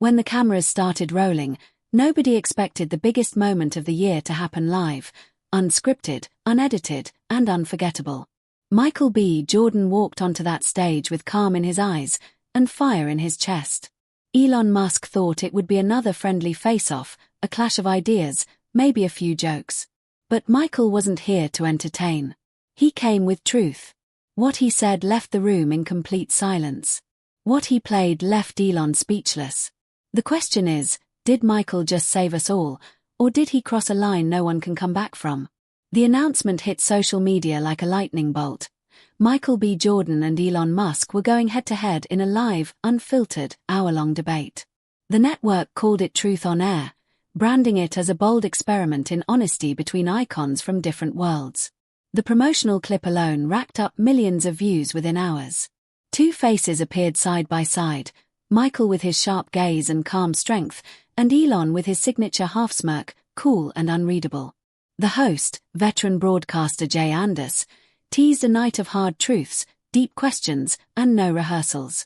When the cameras started rolling, nobody expected the biggest moment of the year to happen live, unscripted, unedited, and unforgettable. Michael B. Jordan walked onto that stage with calm in his eyes and fire in his chest. Elon Musk thought it would be another friendly face-off, a clash of ideas, maybe a few jokes. But Michael wasn't here to entertain. He came with truth. What he said left the room in complete silence. What he played left Elon speechless. The question is, did Michael just save us all, or did he cross a line no one can come back from? The announcement hit social media like a lightning bolt. Michael B. Jordan and Elon Musk were going head-to-head in a live, unfiltered, hour-long debate. The network called it Truth on Air, branding it as a bold experiment in honesty between icons from different worlds. The promotional clip alone racked up millions of views within hours. Two faces appeared side by side, Michael with his sharp gaze and calm strength, and Elon with his signature half-smirk, cool and unreadable. The host, veteran broadcaster Jay Anders, teased a night of hard truths, deep questions, and no rehearsals.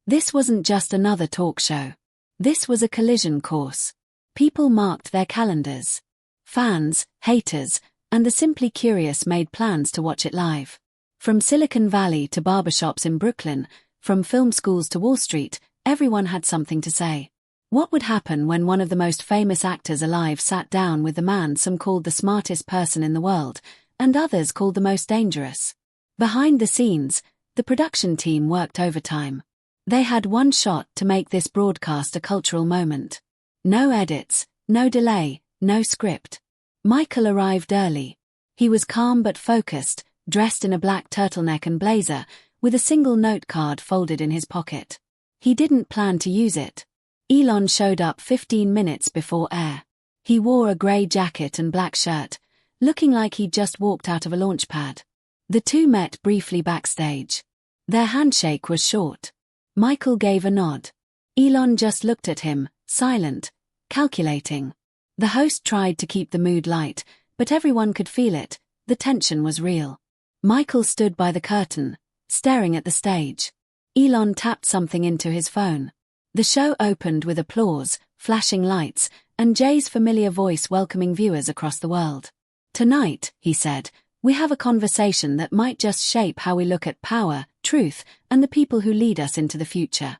This wasn't just another talk show. This was a collision course. People marked their calendars. Fans, haters, and the simply curious made plans to watch it live. From Silicon Valley to barbershops in Brooklyn, from film schools to Wall Street, everyone had something to say. What would happen when one of the most famous actors alive sat down with the man some called the smartest person in the world, and others called the most dangerous? Behind the scenes, the production team worked overtime. They had one shot to make this broadcast a cultural moment. No edits, no delay, no script. Michael arrived early. He was calm but focused, dressed in a black turtleneck and blazer, with a single note card folded in his pocket. He didn't plan to use it. Elon showed up 15 minutes before air. He wore a grey jacket and black shirt, looking like he'd just walked out of a launch pad. The two met briefly backstage. Their handshake was short. Michael gave a nod. Elon just looked at him, silent, calculating. The host tried to keep the mood light, but everyone could feel it. The tension was real. Michael stood by the curtain, staring at the stage. Elon tapped something into his phone. The show opened with applause, flashing lights, and Jay's familiar voice welcoming viewers across the world. "Tonight," he said, "we have a conversation that might just shape how we look at power, truth, and the people who lead us into the future."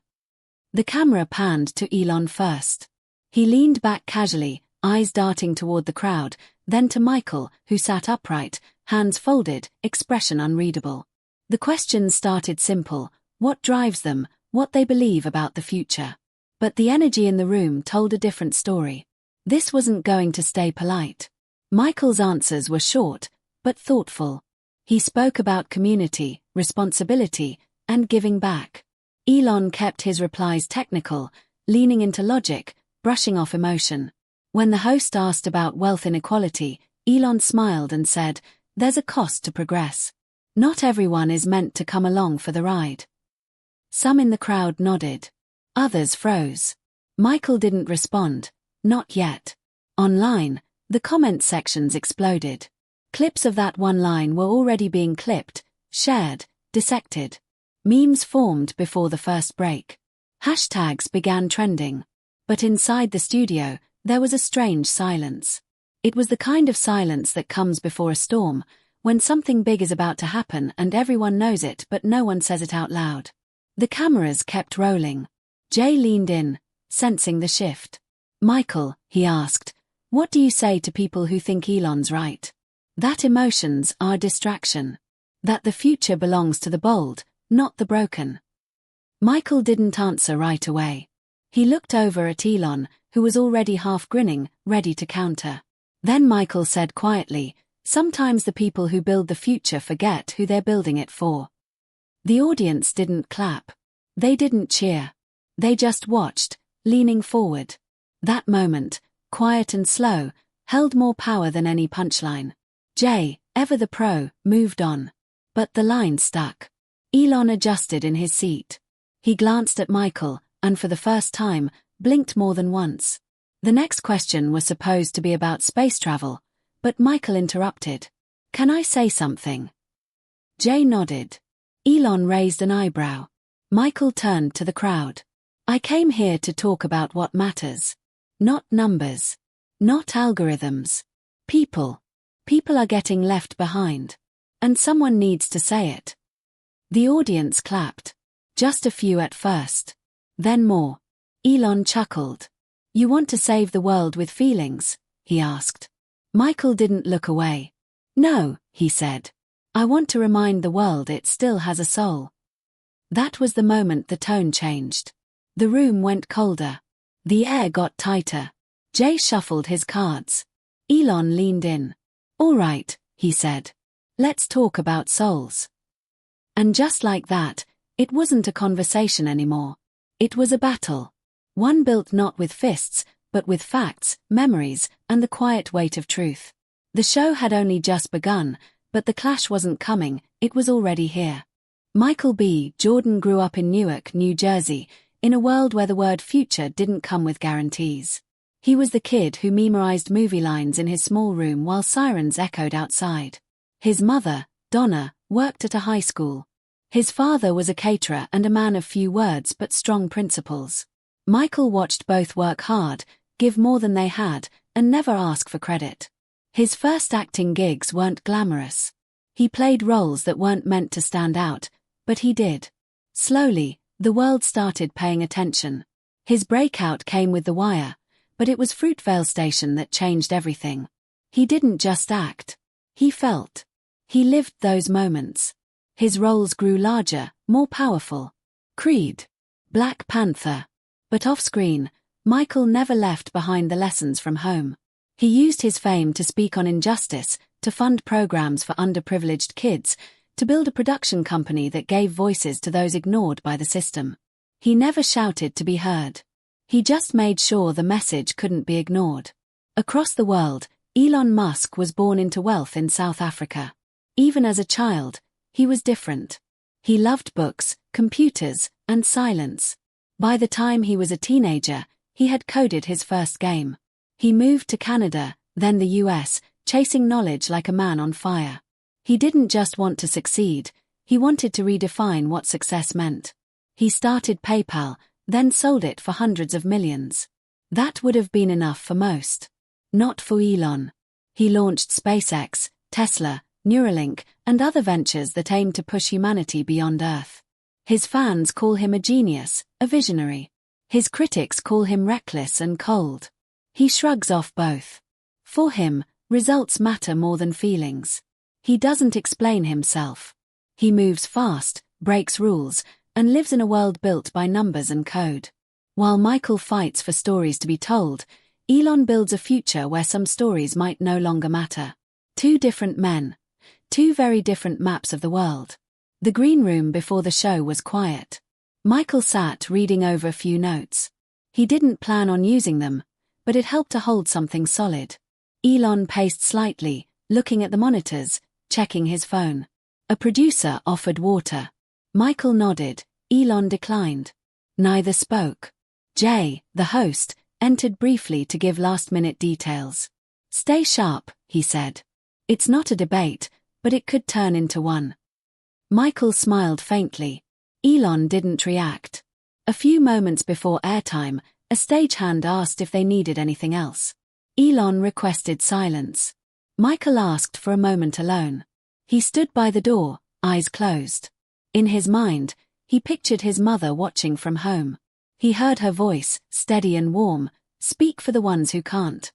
The camera panned to Elon first. He leaned back casually, eyes darting toward the crowd, then to Michael, who sat upright, hands folded, expression unreadable. The questions started simple: what drives them, what they believe about the future. But the energy in the room told a different story. This wasn't going to stay polite. Michael's answers were short, but thoughtful. He spoke about community, responsibility, and giving back. Elon kept his replies technical, leaning into logic, brushing off emotion. When the host asked about wealth inequality, Elon smiled and said, "There's a cost to progress. Not everyone is meant to come along for the ride." Some in the crowd nodded. Others froze. Michael didn't respond. Not yet. Online, the comment sections exploded. Clips of that one line were already being clipped, shared, dissected. Memes formed before the first break. Hashtags began trending. But inside the studio, there was a strange silence. It was the kind of silence that comes before a storm, when something big is about to happen and everyone knows it but no one says it out loud. The cameras kept rolling. Jay leaned in, sensing the shift. "Michael," he asked, "what do you say to people who think Elon's right? That emotions are a distraction. That the future belongs to the bold, not the broken." Michael didn't answer right away. He looked over at Elon, who was already half grinning, ready to counter. Then Michael said quietly, "Sometimes the people who build the future forget who they're building it for." The audience didn't clap. They didn't cheer. They just watched, leaning forward. That moment, quiet and slow, held more power than any punchline. Jay, ever the pro, moved on. But the line stuck. Elon adjusted in his seat. He glanced at Michael, and for the first time, blinked more than once. The next question was supposed to be about space travel, but Michael interrupted. "Can I say something?" Jay nodded. Elon raised an eyebrow. Michael turned to the crowd. I came here to talk about what matters. Not numbers. Not algorithms. People. People are getting left behind. And someone needs to say it. The audience clapped. Just a few at first. Then more. Elon chuckled. You want to save the world with feelings? He asked. Michael didn't look away. No, he said. I want to remind the world it still has a soul. That was the moment the tone changed. The room went colder. The air got tighter. Jay shuffled his cards. Elon leaned in. All right, he said. Let's talk about souls. And just like that, it wasn't a conversation anymore. It was a battle. One built not with fists, but with facts, memories, and the quiet weight of truth. The show had only just begun, but the clash wasn't coming, it was already here. Michael B. Jordan grew up in Newark, New Jersey, in a world where the word future didn't come with guarantees. He was the kid who memorized movie lines in his small room while sirens echoed outside. His mother, Donna, worked at a high school. His father was a caterer and a man of few words but strong principles. Michael watched both work hard, give more than they had, and never ask for credit. His first acting gigs weren't glamorous. He played roles that weren't meant to stand out, but he did. Slowly, the world started paying attention. His breakout came with The Wire, but it was Fruitvale Station that changed everything. He didn't just act. He felt. He lived those moments. His roles grew larger, more powerful. Creed. Black Panther. But off-screen, Michael never left behind the lessons from home. He used his fame to speak on injustice, to fund programs for underprivileged kids, to build a production company that gave voices to those ignored by the system. He never shouted to be heard. He just made sure the message couldn't be ignored. Across the world, Elon Musk was born into wealth in South Africa. Even as a child, he was different. He loved books, computers, and silence. By the time he was a teenager, he had coded his first game. He moved to Canada, then the US, chasing knowledge like a man on fire. He didn't just want to succeed, he wanted to redefine what success meant. He started PayPal, then sold it for hundreds of millions. That would have been enough for most. Not for Elon. He launched SpaceX, Tesla, Neuralink, and other ventures that aimed to push humanity beyond Earth. His fans call him a genius, a visionary. His critics call him reckless and cold. He shrugs off both. For him, results matter more than feelings. He doesn't explain himself. He moves fast, breaks rules, and lives in a world built by numbers and code. While Michael fights for stories to be told, Elon builds a future where some stories might no longer matter. Two different men. Two very different maps of the world. The green room before the show was quiet. Michael sat reading over a few notes. He didn't plan on using them, but it helped to hold something solid. Elon paced slightly, looking at the monitors, checking his phone. A producer offered water. Michael nodded, Elon declined. Neither spoke. Jay, the host, entered briefly to give last-minute details. Stay sharp, he said. It's not a debate, but it could turn into one. Michael smiled faintly. Elon didn't react. A few moments before airtime, a stagehand asked if they needed anything else. Elon requested silence. Michael asked for a moment alone. He stood by the door, eyes closed. In his mind, he pictured his mother watching from home. He heard her voice, steady and warm, speak for the ones who can't.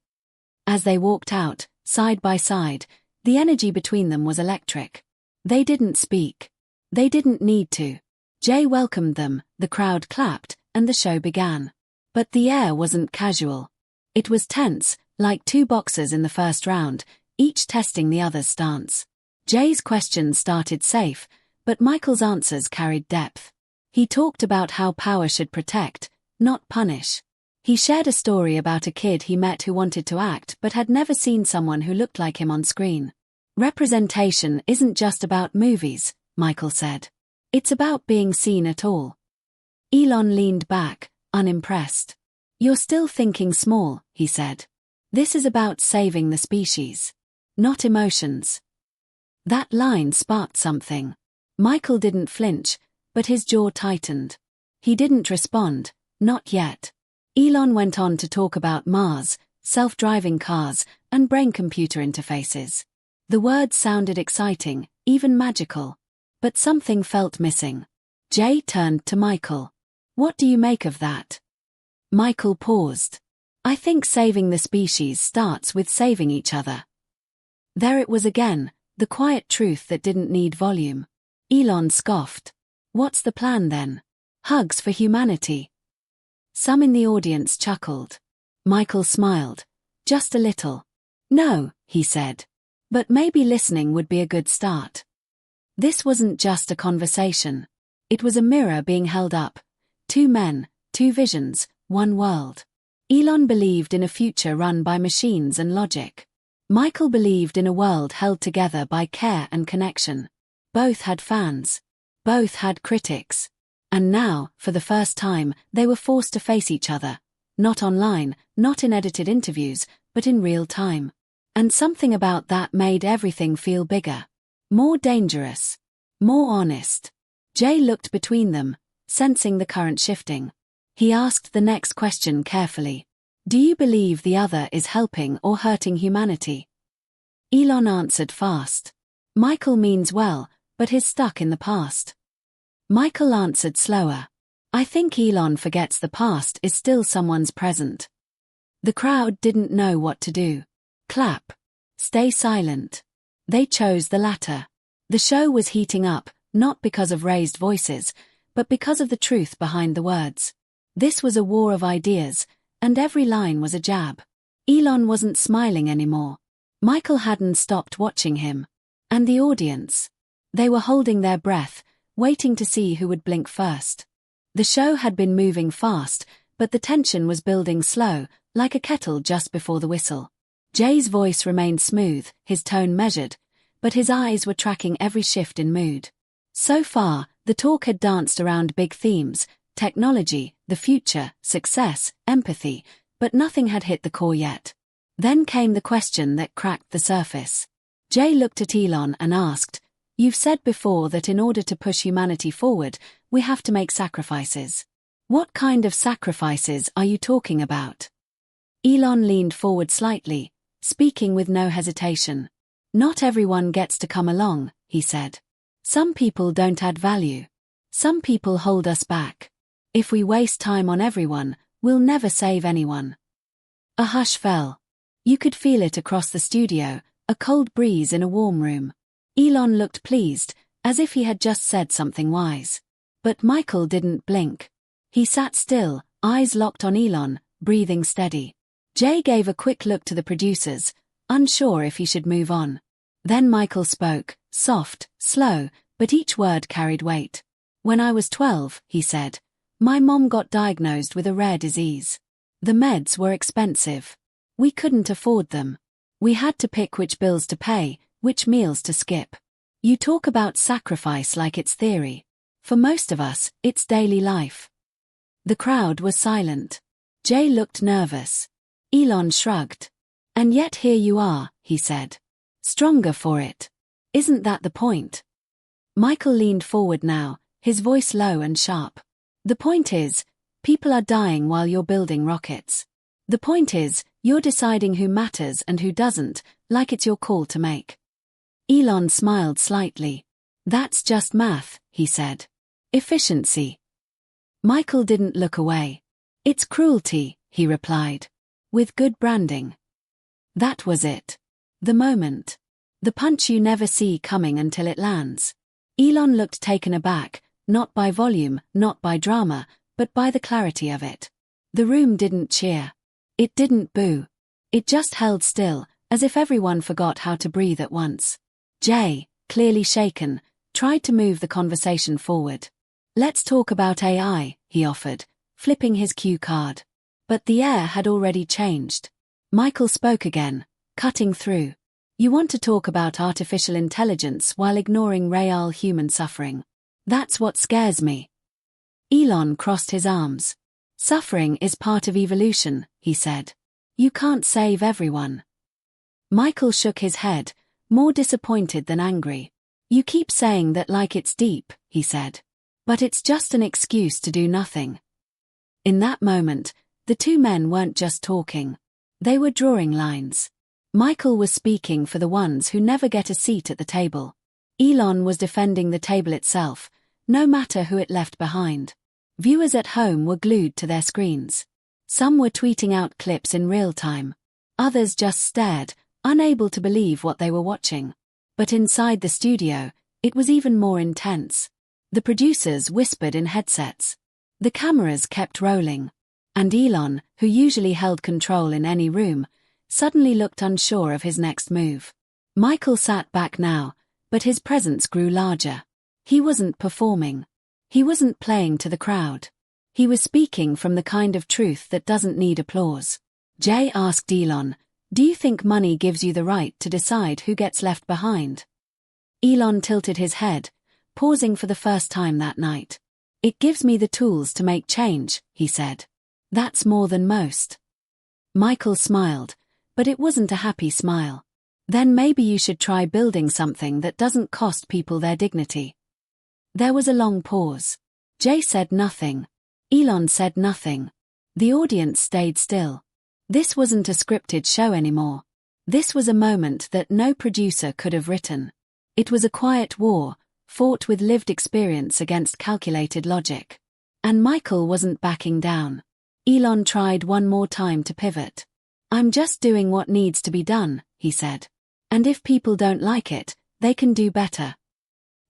As they walked out, side by side, the energy between them was electric. They didn't speak. They didn't need to. Jay welcomed them, the crowd clapped, and the show began. But the air wasn't casual. It was tense, like two boxers in the first round, each testing the other's stance. Jay's questions started safe, but Michael's answers carried depth. He talked about how power should protect, not punish. He shared a story about a kid he met who wanted to act but had never seen someone who looked like him on screen. Representation isn't just about movies, Michael said. It's about being seen at all. Elon leaned back, unimpressed. You're still thinking small, he said. This is about saving the species. Not emotions. That line sparked something. Michael didn't flinch, but his jaw tightened. He didn't respond, Not yet. Elon went on to talk about Mars, self-driving cars, and brain-computer interfaces. The words sounded exciting, even magical. But something felt missing. Jay turned to Michael. What do you make of that? Michael paused. I think saving the species starts with saving each other. There it was again, the quiet truth that didn't need volume. Elon scoffed. What's the plan then? Hugs for humanity. Some in the audience chuckled. Michael smiled. Just a little. No, he said. But maybe listening would be a good start. This wasn't just a conversation. It was a mirror being held up. Two men, two visions, one world. Elon believed in a future run by machines and logic. Michael believed in a world held together by care and connection. Both had fans. Both had critics. And now, for the first time, they were forced to face each other. Not online, not in edited interviews, but in real time. And something about that made everything feel bigger. More dangerous. More honest. Jay looked between them, sensing the current shifting. He asked the next question carefully. Do you believe the other is helping or hurting humanity? Elon answered fast. Michael means well, but he's stuck in the past. Michael answered slower. I think Elon forgets the past is still someone's present. The crowd didn't know what to do. Clap. Stay silent. They chose the latter. The show was heating up, not because of raised voices, but because of the truth behind the words. This was a war of ideas, and every line was a jab. Elon wasn't smiling anymore. Michael hadn't stopped watching him. And the audience. They were holding their breath, waiting to see who would blink first. The show had been moving fast, but the tension was building slow, like a kettle just before the whistle. Jay's voice remained smooth, his tone measured, but his eyes were tracking every shift in mood. So far, the talk had danced around big themes, technology, the future, success, empathy, but nothing had hit the core yet. Then came the question that cracked the surface. Jay looked at Elon and asked, You've said before that in order to push humanity forward, we have to make sacrifices. What kind of sacrifices are you talking about? Elon leaned forward slightly, speaking with no hesitation. Not everyone gets to come along, he said. Some people don't add value. Some people hold us back. If we waste time on everyone, we'll never save anyone. A hush fell. You could feel it across the studio, a cold breeze in a warm room. Elon looked pleased, as if he had just said something wise. But Michael didn't blink. He sat still, eyes locked on Elon, breathing steady. Jay gave a quick look to the producers, unsure if he should move on. Then Michael spoke, soft, slow, but each word carried weight. When I was 12, he said, my mom got diagnosed with a rare disease. The meds were expensive. We couldn't afford them. We had to pick which bills to pay, which meals to skip. You talk about sacrifice like it's theory. For most of us, it's daily life. The crowd was silent. Jay looked nervous. Elon shrugged. And yet here you are, he said. Stronger for it. Isn't that the point? Michael leaned forward now, his voice low and sharp. The point is, people are dying while you're building rockets. The point is, you're deciding who matters and who doesn't, like it's your call to make. Elon smiled slightly. That's just math, he said. Efficiency. Michael didn't look away. It's cruelty, he replied. With good branding. That was it. The moment. The punch you never see coming until it lands. Elon looked taken aback, not by volume, not by drama, but by the clarity of it. The room didn't cheer. It didn't boo. It just held still, as if everyone forgot how to breathe at once. Jay, clearly shaken, tried to move the conversation forward. Let's talk about AI, he offered, flipping his cue card. But the air had already changed. Michael spoke again, cutting through. You want to talk about artificial intelligence while ignoring real human suffering. That's what scares me. Elon crossed his arms. Suffering is part of evolution, he said. You can't save everyone. Michael shook his head, more disappointed than angry. You keep saying that like it's deep, he said. But it's just an excuse to do nothing. In that moment, the two men weren't just talking. They were drawing lines. Michael was speaking for the ones who never get a seat at the table. Elon was defending the table itself, no matter who it left behind. Viewers at home were glued to their screens. Some were tweeting out clips in real time. Others just stared, unable to believe what they were watching. But inside the studio, it was even more intense. The producers whispered in headsets. The cameras kept rolling. And Elon, who usually held control in any room, suddenly looked unsure of his next move. Michael sat back now, but his presence grew larger. He wasn't performing. He wasn't playing to the crowd. He was speaking from the kind of truth that doesn't need applause. Jay asked Elon, "Do you think money gives you the right to decide who gets left behind?" Elon tilted his head, pausing for the first time that night. "It gives me the tools to make change," he said. "That's more than most." Michael smiled, but it wasn't a happy smile. "Then maybe you should try building something that doesn't cost people their dignity." There was a long pause. Jay said nothing. Elon said nothing. The audience stayed still. This wasn't a scripted show anymore. This was a moment that no producer could have written. It was a quiet war, fought with lived experience against calculated logic. And Michael wasn't backing down. Elon tried one more time to pivot. "I'm just doing what needs to be done," he said. "And if people don't like it, they can do better."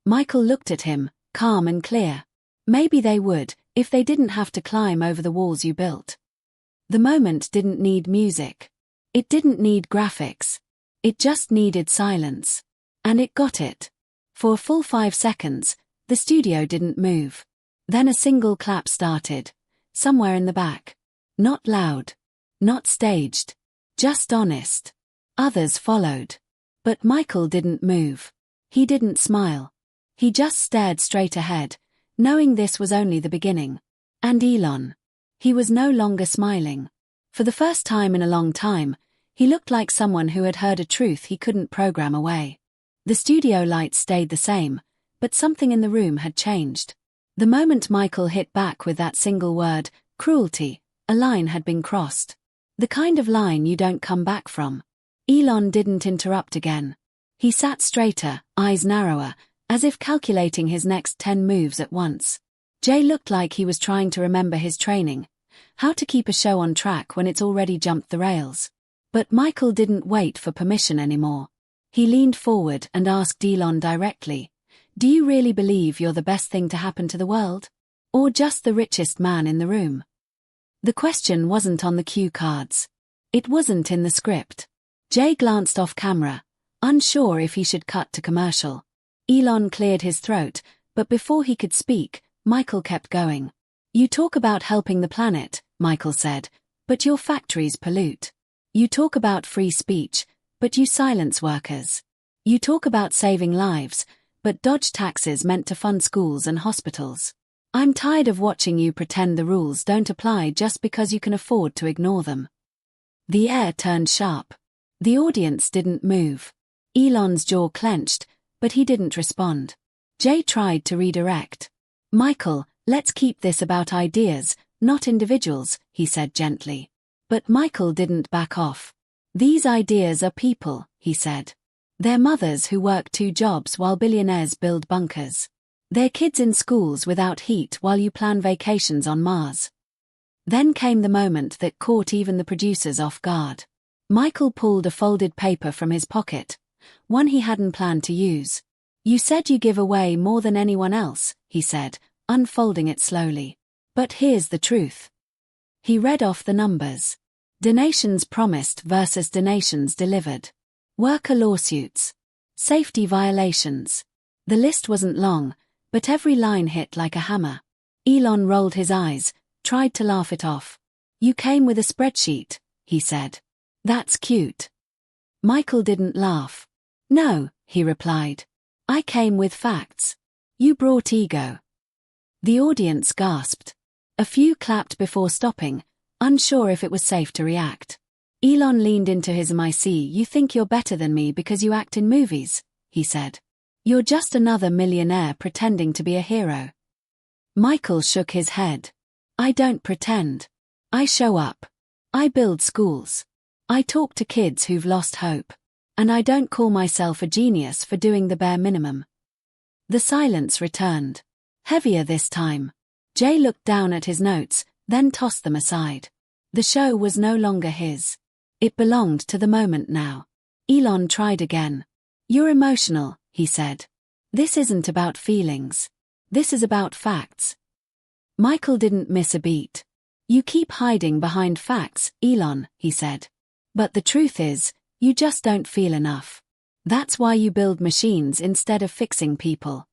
Michael looked at him, calm and clear. "Maybe they would, if they didn't have to climb over the walls you built." The moment didn't need music. It didn't need graphics. It just needed silence. And it got it. For a full 5 seconds, the studio didn't move. Then a single clap started, somewhere in the back. Not loud. Not staged. Just honest. Others followed. But Michael didn't move. He didn't smile. He just stared straight ahead, knowing this was only the beginning. And Elon. He was no longer smiling. For the first time in a long time, he looked like someone who had heard a truth he couldn't program away. The studio lights stayed the same, but something in the room had changed. The moment Michael hit back with that single word, cruelty, a line had been crossed. The kind of line you don't come back from. Elon didn't interrupt again. He sat straighter, eyes narrower, as if calculating his next 10 moves at once. Jay looked like he was trying to remember his training, how to keep a show on track when it's already jumped the rails. But Michael didn't wait for permission anymore. He leaned forward and asked Elon directly, "Do you really believe you're the best thing to happen to the world? Or just the richest man in the room?" The question wasn't on the cue cards. It wasn't in the script. Jay glanced off camera, unsure if he should cut to commercial. Elon cleared his throat, but before he could speak, Michael kept going. "You talk about helping the planet," Michael said, "but your factories pollute. You talk about free speech, but you silence workers. You talk about saving lives, but dodge taxes meant to fund schools and hospitals. I'm tired of watching you pretend the rules don't apply just because you can afford to ignore them." The air turned sharp. The audience didn't move. Elon's jaw clenched, but he didn't respond. Jay tried to redirect. "Michael, let's keep this about ideas, not individuals," he said gently. But Michael didn't back off. "These ideas are people," he said. "They're mothers who work 2 jobs while billionaires build bunkers. They're kids in schools without heat while you plan vacations on Mars." Then came the moment that caught even the producers off guard. Michael pulled a folded paper from his pocket, one he hadn't planned to use. "You said you give away more than anyone else," he said, unfolding it slowly. "But here's the truth." He read off the numbers. Donations promised versus donations delivered. Worker lawsuits. Safety violations. The list wasn't long, but every line hit like a hammer. Elon rolled his eyes, tried to laugh it off. "You came with a spreadsheet," he said. "That's cute." Michael didn't laugh. "No," he replied. "I came with facts. You brought ego." The audience gasped. A few clapped before stopping, unsure if it was safe to react. Elon leaned into his mic. "You think you're better than me because you act in movies," he said. "You're just another millionaire pretending to be a hero." Michael shook his head. I don't pretend. I show up. I build schools. I talk to kids who've lost hope. And I don't call myself a genius for doing the bare minimum. The silence returned. Heavier this time. Jay looked down at his notes, then tossed them aside. The show was no longer his. It belonged to the moment now. Elon tried again. You're emotional, he said. This isn't about feelings. This is about facts. Michael didn't miss a beat. You keep hiding behind facts, Elon, he said. But the truth is, you just don't feel enough. That's why you build machines instead of fixing people.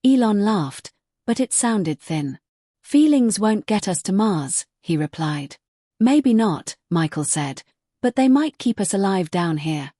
Elon laughed, but it sounded thin. Feelings won't get us to Mars, he replied. Maybe not, Michael said, but they might keep us alive down here.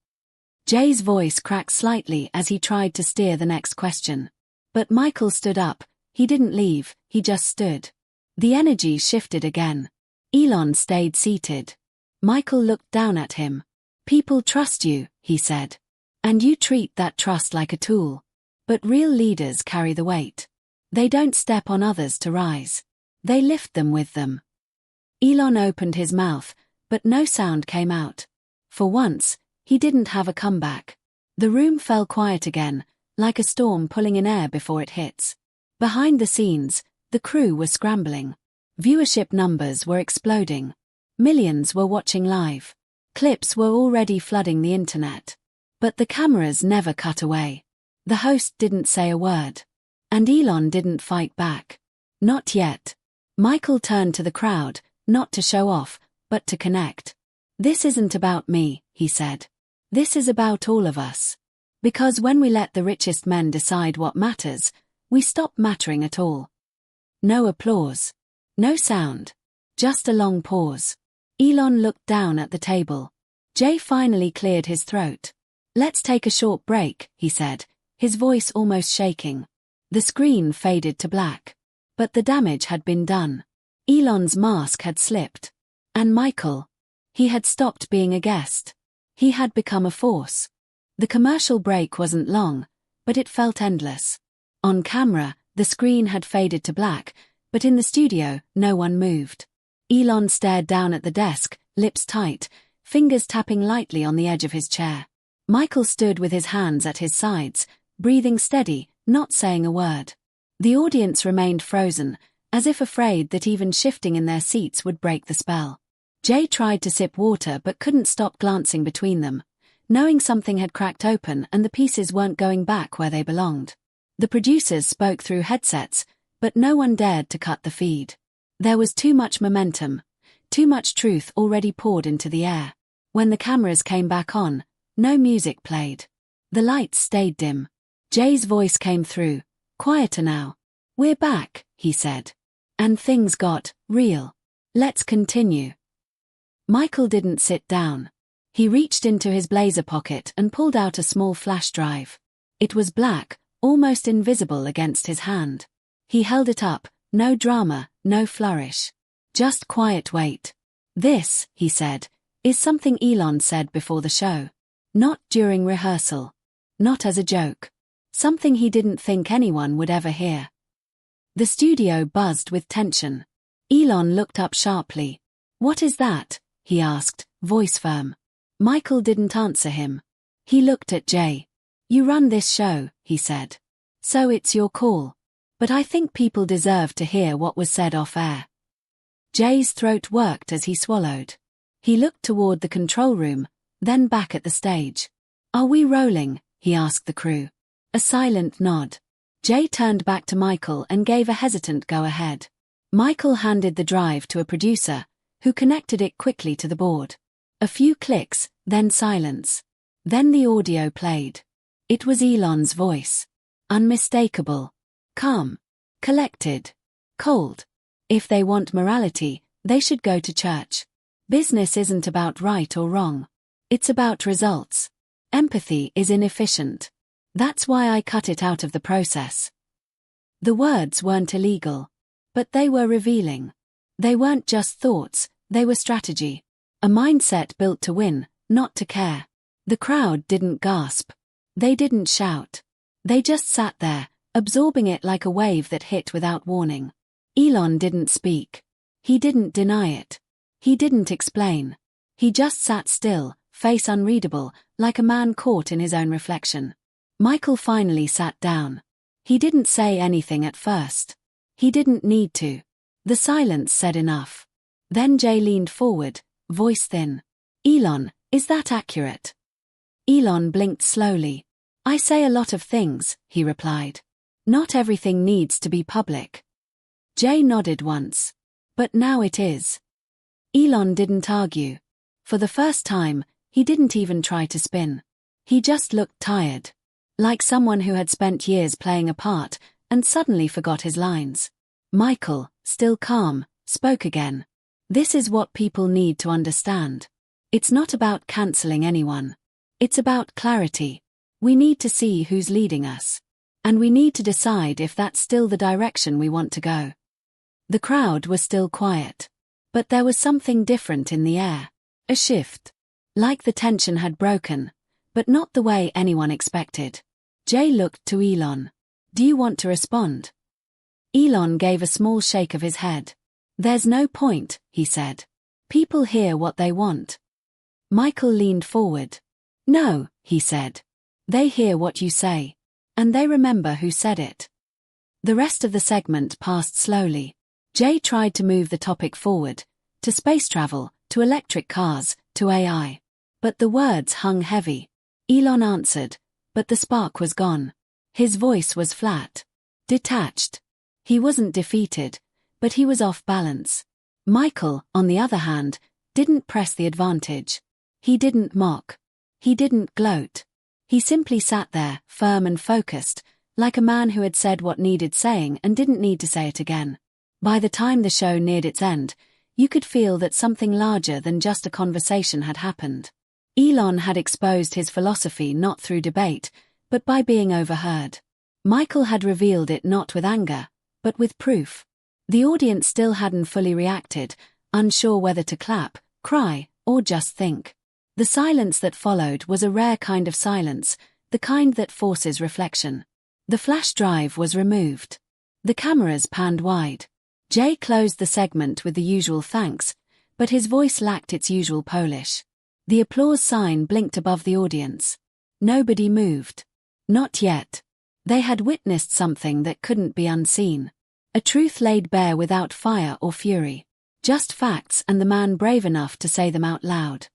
Jay's voice cracked slightly as he tried to steer the next question. But Michael stood up. He didn't leave, he just stood. The energy shifted again. Elon stayed seated. Michael looked down at him. People trust you, he said. And you treat that trust like a tool. But real leaders carry the weight. They don't step on others to rise. They lift them with them. Elon opened his mouth, but no sound came out. For once, he didn't have a comeback. The room fell quiet again, like a storm pulling in air before it hits. Behind the scenes, the crew was scrambling. Viewership numbers were exploding. Millions were watching live. Clips were already flooding the internet. But the cameras never cut away. The host didn't say a word. And Elon didn't fight back. Not yet. Michael turned to the crowd, not to show off, but to connect. This isn't about me, he said. This is about all of us. Because when we let the richest men decide what matters, we stop mattering at all. No applause. No sound. Just a long pause. Elon looked down at the table. Jay finally cleared his throat. Let's take a short break, he said, his voice almost shaking. The screen faded to black. But the damage had been done. Elon's mask had slipped. And Michael? He had stopped being a guest. He had become a force. The commercial break wasn't long, but it felt endless. On camera, the screen had faded to black, but in the studio, no one moved. Elon stared down at the desk, lips tight, fingers tapping lightly on the edge of his chair. Michael stood with his hands at his sides, breathing steady, not saying a word. The audience remained frozen, as if afraid that even shifting in their seats would break the spell. Jay tried to sip water but couldn't stop glancing between them, knowing something had cracked open and the pieces weren't going back where they belonged. The producers spoke through headsets, but no one dared to cut the feed. There was too much momentum, too much truth already poured into the air. When the cameras came back on, no music played. The lights stayed dim. Jay's voice came through, quieter now. We're back, he said. And things got real. Let's continue. Michael didn't sit down. He reached into his blazer pocket and pulled out a small flash drive. It was black, almost invisible against his hand. He held it up, no drama, no flourish. Just quiet weight. This, he said, is something Elon said before the show. Not during rehearsal. Not as a joke. Something he didn't think anyone would ever hear. The studio buzzed with tension. Elon looked up sharply. What is that? He asked, voice firm. Michael didn't answer him. He looked at Jay. You run this show, he said. So it's your call. But I think people deserve to hear what was said off-air. Jay's throat worked as he swallowed. He looked toward the control room, then back at the stage. Are we rolling? He asked the crew. A silent nod. Jay turned back to Michael and gave a hesitant go-ahead. Michael handed the drive to a producer, who connected it quickly to the board. A few clicks, then silence. Then the audio played. It was Elon's voice. Unmistakable. Calm. Collected. Cold. If they want morality, they should go to church. Business isn't about right or wrong. It's about results. Empathy is inefficient. That's why I cut it out of the process. The words weren't illegal. But they were revealing. They weren't just thoughts, they were strategy. A mindset built to win, not to care. The crowd didn't gasp. They didn't shout. They just sat there, absorbing it like a wave that hit without warning. Elon didn't speak. He didn't deny it. He didn't explain. He just sat still, face unreadable, like a man caught in his own reflection. Michael finally sat down. He didn't say anything at first. He didn't need to. The silence said enough. Then Jay leaned forward, voice thin. "Elon, is that accurate?" Elon blinked slowly. "I say a lot of things," he replied. "Not everything needs to be public." Jay nodded once. "But now it is." Elon didn't argue. For the first time, he didn't even try to spin. He just looked tired. Like someone who had spent years playing a part and suddenly forgot his lines. Michael, still calm, spoke again. "This is what people need to understand. It's not about canceling anyone. It's about clarity. We need to see who's leading us. And we need to decide if that's still the direction we want to go." The crowd was still quiet. But there was something different in the air. A shift. Like the tension had broken, but not the way anyone expected. Jay looked to Elon. "Do you want to respond?" Elon gave a small shake of his head. "There's no point," he said. "People hear what they want." Michael leaned forward. "No," he said. "They hear what you say. And they remember who said it." The rest of the segment passed slowly. Jay tried to move the topic forward, to space travel, to electric cars, to AI. But the words hung heavy. Elon answered, but the spark was gone. His voice was flat. Detached. He wasn't defeated, but he was off balance. Michael, on the other hand, didn't press the advantage. He didn't mock. He didn't gloat. He simply sat there, firm and focused, like a man who had said what needed saying and didn't need to say it again. By the time the show neared its end, you could feel that something larger than just a conversation had happened. Elon had exposed his philosophy not through debate, but by being overheard. Michael had revealed it not with anger, but with proof. The audience still hadn't fully reacted, unsure whether to clap, cry, or just think. The silence that followed was a rare kind of silence, the kind that forces reflection. The flash drive was removed. The cameras panned wide. Jay closed the segment with the usual thanks, but his voice lacked its usual polish. The applause sign blinked above the audience. Nobody moved. Not yet. They had witnessed something that couldn't be unseen. A truth laid bare without fire or fury. Just facts and the man brave enough to say them out loud.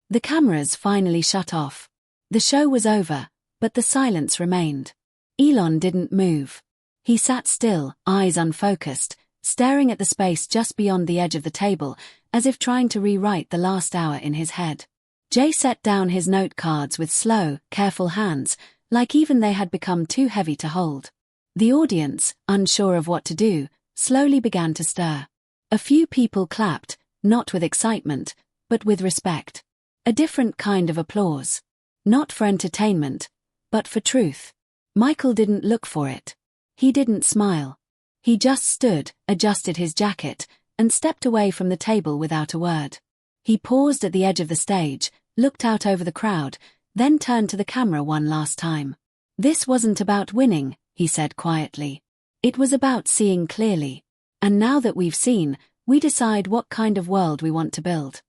The cameras finally shut off. The show was over, but the silence remained. Elon didn't move. He sat still, eyes unfocused, staring at the space just beyond the edge of the table, as if trying to rewrite the last hour in his head. Jay set down his note cards with slow, careful hands, like even they had become too heavy to hold. The audience, unsure of what to do, slowly began to stir. A few people clapped, not with excitement, but with respect. A different kind of applause. Not for entertainment, but for truth. Michael didn't look for it. He didn't smile. He just stood, adjusted his jacket, and stepped away from the table without a word. He paused at the edge of the stage, looked out over the crowd, then turned to the camera one last time. "This wasn't about winning," he said quietly. "It was about seeing clearly. And now that we've seen, we decide what kind of world we want to build."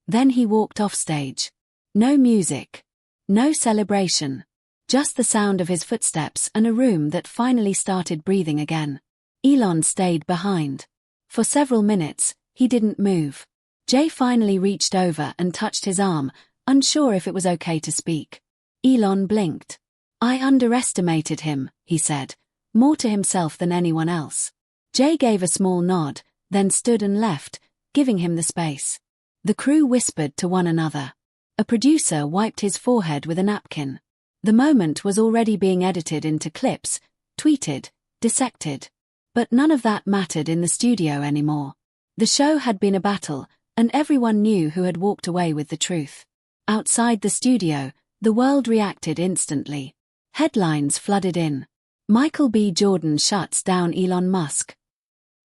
Then he walked off stage. No music. No celebration. Just the sound of his footsteps and a room that finally started breathing again. Elon stayed behind. For several minutes, he didn't move. Jay finally reached over and touched his arm, unsure if it was okay to speak. Elon blinked. "I underestimated him," he said, more to himself than anyone else. Jay gave a small nod, then stood and left, giving him the space. The crew whispered to one another. A producer wiped his forehead with a napkin. The moment was already being edited into clips, tweeted, dissected. But none of that mattered in the studio anymore. The show had been a battle, and everyone knew who had walked away with the truth. Outside the studio, the world reacted instantly. Headlines flooded in. Michael B. Jordan shuts down Elon Musk.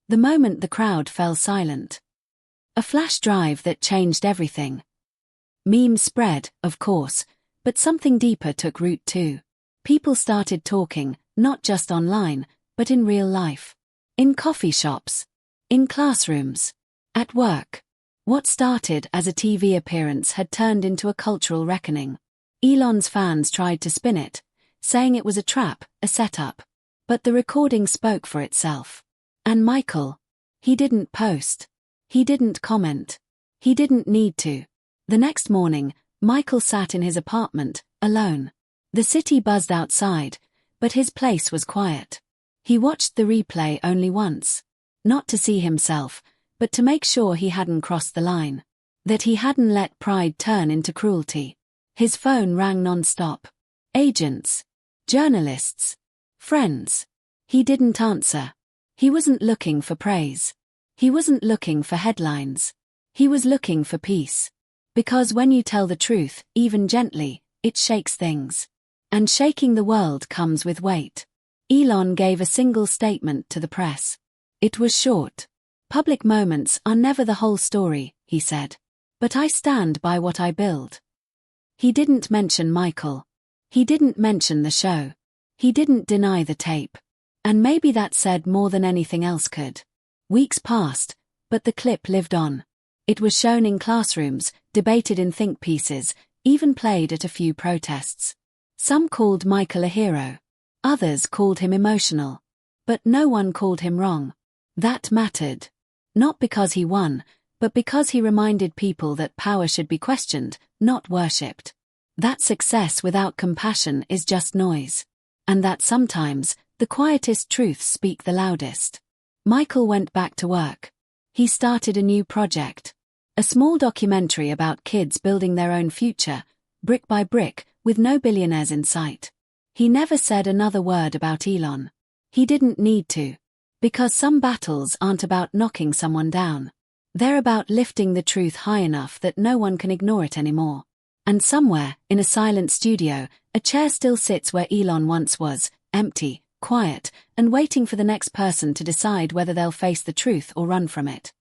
The moment the crowd fell silent. A flash drive that changed everything. Memes spread, of course, but something deeper took root too. People started talking, not just online, but in real life. In coffee shops. In classrooms. At work. What started as a TV appearance had turned into a cultural reckoning. Elon's fans tried to spin it, saying it was a trap, a setup. But the recording spoke for itself. And Michael? He didn't post. He didn't comment. He didn't need to. The next morning, Michael sat in his apartment, alone. The city buzzed outside, but his place was quiet. He watched the replay only once. Not to see himself, but to make sure he hadn't crossed the line. That he hadn't let pride turn into cruelty. His phone rang non-stop. Agents. Journalists. Friends. He didn't answer. He wasn't looking for praise. He wasn't looking for headlines. He was looking for peace. Because when you tell the truth, even gently, it shakes things. And shaking the world comes with weight. Elon gave a single statement to the press. It was short. Public moments are never the whole story, he said. But I stand by what I build. He didn't mention Michael. He didn't mention the show. He didn't deny the tape. And maybe that said more than anything else could. Weeks passed, but the clip lived on. It was shown in classrooms, debated in think pieces, even played at a few protests. Some called Michael a hero. Others called him emotional. But no one called him wrong. That mattered. Not because he won, but because he reminded people that power should be questioned, not worshipped. That success without compassion is just noise. And that sometimes, the quietest truths speak the loudest. Michael went back to work. He started a new project. A small documentary about kids building their own future, brick by brick, with no billionaires in sight. He never said another word about Elon. He didn't need to. Because some battles aren't about knocking someone down. They're about lifting the truth high enough that no one can ignore it anymore. And somewhere, in a silent studio, a chair still sits where Elon once was, empty, quiet, and waiting for the next person to decide whether they'll face the truth or run from it.